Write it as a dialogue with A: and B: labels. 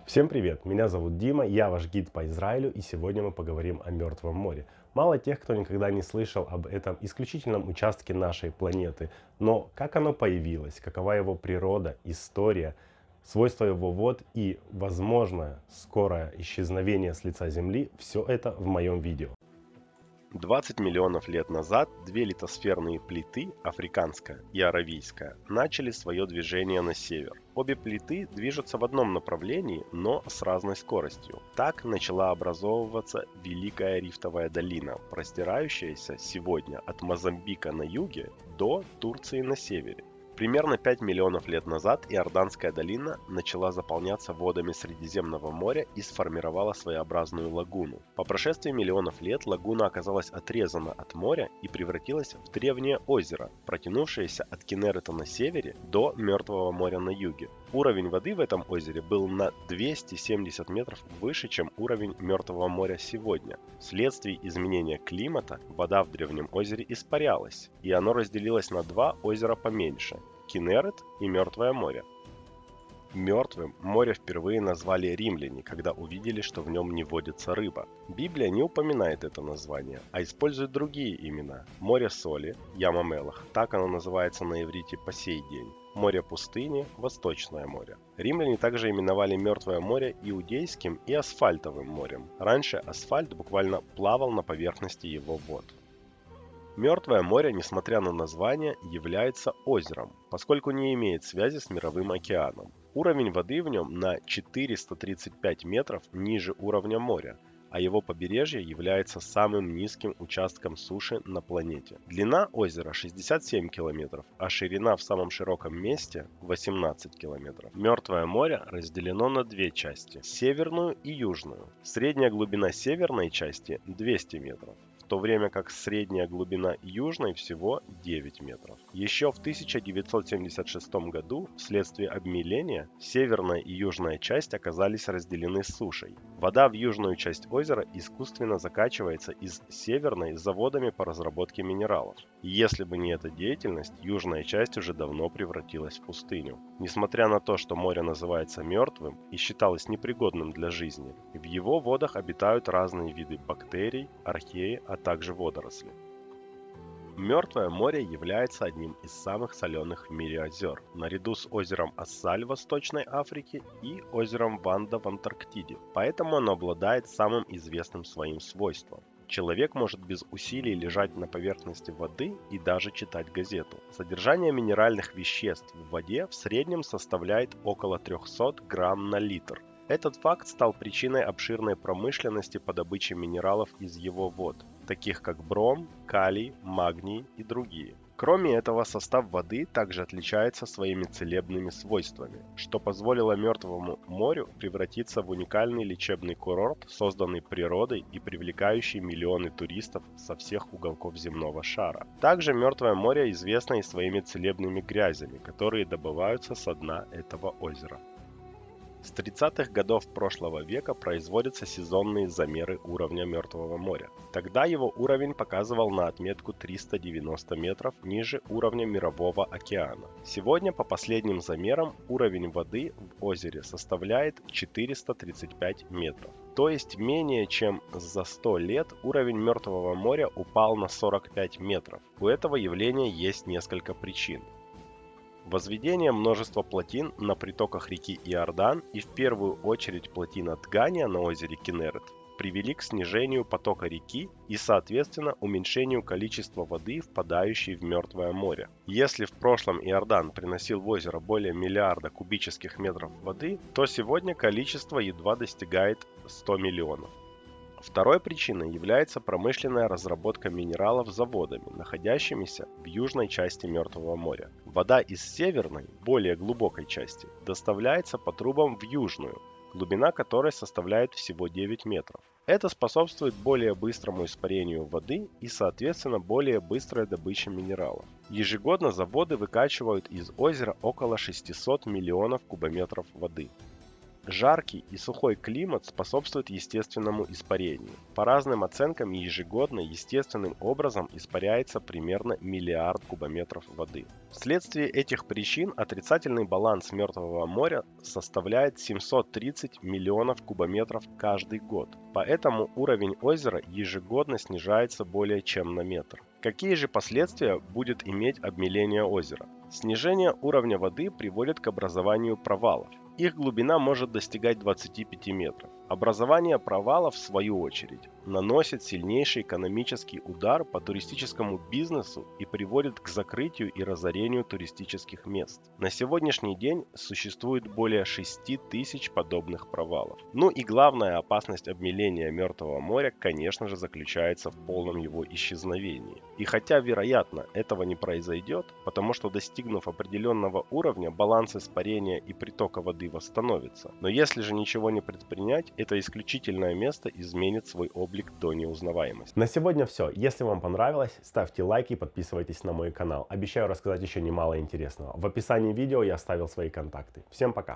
A: Всем привет, меня зовут Дима, я ваш гид по Израилю, и сегодня мы поговорим о Мертвом море. Мало тех, кто никогда не слышал об этом исключительном участке нашей планеты, но как оно появилось, какова его природа, история, свойства его вод и возможное скорое исчезновение с лица Земли, все это в моем видео.
B: 20 миллионов лет назад две литосферные плиты, африканская и аравийская, начали свое движение на север. Обе плиты движутся в одном направлении, но с разной скоростью. Так начала образовываться Великая Рифтовая долина, простирающаяся сегодня от Мозамбика на юге до Турции на севере. Примерно 5 миллионов лет назад Иорданская долина начала заполняться водами Средиземного моря и сформировала своеобразную лагуну. По прошествии миллионов лет лагуна оказалась отрезана от моря и превратилась в древнее озеро, протянувшееся от Кинерета на севере до Мертвого моря на юге. Уровень воды в этом озере был на 270 метров выше, чем уровень Мертвого моря сегодня. Вследствие изменения климата вода в древнем озере испарялась, и оно разделилось на два озера поменьше – Кинерет и Мертвое море. Мертвым море впервые назвали римляне, когда увидели, что в нем не водится рыба. Библия не упоминает это название, а использует другие имена. Море соли, Яма Мелах, так оно называется на иврите по сей день. Море пустыни, Восточное море. Римляне также именовали Мертвое море Иудейским и Асфальтовым морем. Раньше асфальт буквально плавал на поверхности его вод. Мертвое море, несмотря на название, является озером, поскольку не имеет связи с мировым океаном. Уровень воды в нем на 435 метров ниже уровня моря, а его побережье является самым низким участком суши на планете. Длина озера 67 километров, а ширина в самом широком месте 18 километров. Мертвое море разделено на две части – северную и южную. Средняя глубина северной части 200 метров, в то время как средняя глубина южной всего 9 метров. Еще в 1976 году, вследствие обмеления, северная и южная часть оказались разделены сушей. Вода в южную часть озера искусственно закачивается из северной заводами по разработке минералов. И если бы не эта деятельность, южная часть уже давно превратилась в пустыню. Несмотря на то, что море называется мертвым и считалось непригодным для жизни, в его водах обитают разные виды бактерий, археи, а также водоросли. Мертвое море является одним из самых соленых в мире озер, наряду с озером Ассаль в Восточной Африке и озером Ванда в Антарктиде, поэтому оно обладает самым известным своим свойством. Человек может без усилий лежать на поверхности воды и даже читать газету. Содержание минеральных веществ в воде в среднем составляет около 300 грамм на литр. Этот факт стал причиной обширной промышленности по добыче минералов из его вод, таких как бром, калий, магний и другие. Кроме этого, состав воды также отличается своими целебными свойствами, что позволило Мертвому морю превратиться в уникальный лечебный курорт, созданный природой и привлекающий миллионы туристов со всех уголков земного шара. Также Мертвое море известно и своими целебными грязями, которые добываются со дна этого озера. С 30-х годов прошлого века производятся сезонные замеры уровня Мертвого моря. Тогда его уровень показывал на отметку 390 метров ниже уровня Мирового океана. Сегодня, по последним замерам, уровень воды в озере составляет 435 метров. То есть менее чем за 100 лет уровень Мертвого моря упал на 45 метров. У этого явления есть несколько причин. Возведение множества плотин на притоках реки Иордан и в первую очередь плотина Тгания на озере Кинерет привели к снижению потока реки и, соответственно, уменьшению количества воды, впадающей в Мертвое море. Если в прошлом Иордан приносил в озеро более миллиарда кубических метров воды, то сегодня количество едва достигает 100 миллионов. Второй причиной является промышленная разработка минералов заводами, находящимися в южной части Мертвого моря. Вода из северной, более глубокой части, доставляется по трубам в южную, глубина которой составляет всего 9 метров. Это способствует более быстрому испарению воды и, соответственно, более быстрой добыче минералов. Ежегодно заводы выкачивают из озера около 600 миллионов кубометров воды. Жаркий и сухой климат способствует естественному испарению. По разным оценкам, ежегодно естественным образом испаряется примерно миллиард кубометров воды. Вследствие этих причин отрицательный баланс Мертвого моря составляет 730 миллионов кубометров каждый год. Поэтому уровень озера ежегодно снижается более чем на метр. Какие же последствия будет иметь обмеление озера? Снижение уровня воды приводит к образованию провалов. Их глубина может достигать 25 метров. Образование провалов, в свою очередь, наносит сильнейший экономический удар по туристическому бизнесу и приводит к закрытию и разорению туристических мест. На сегодняшний день существует более 6 тысяч подобных провалов. Ну и главная опасность обмеления Мертвого моря, конечно же, заключается в полном его исчезновении. И хотя, вероятно, этого не произойдет, потому что, достигнув определенного уровня, баланс испарения и притока воды восстановится. Но если же ничего не предпринять, это исключительное место изменит свой облик до неузнаваемости.
A: На сегодня все. Если вам понравилось, ставьте лайки и подписывайтесь на мой канал. Обещаю рассказать еще немало интересного. В описании видео я оставил свои контакты. Всем пока!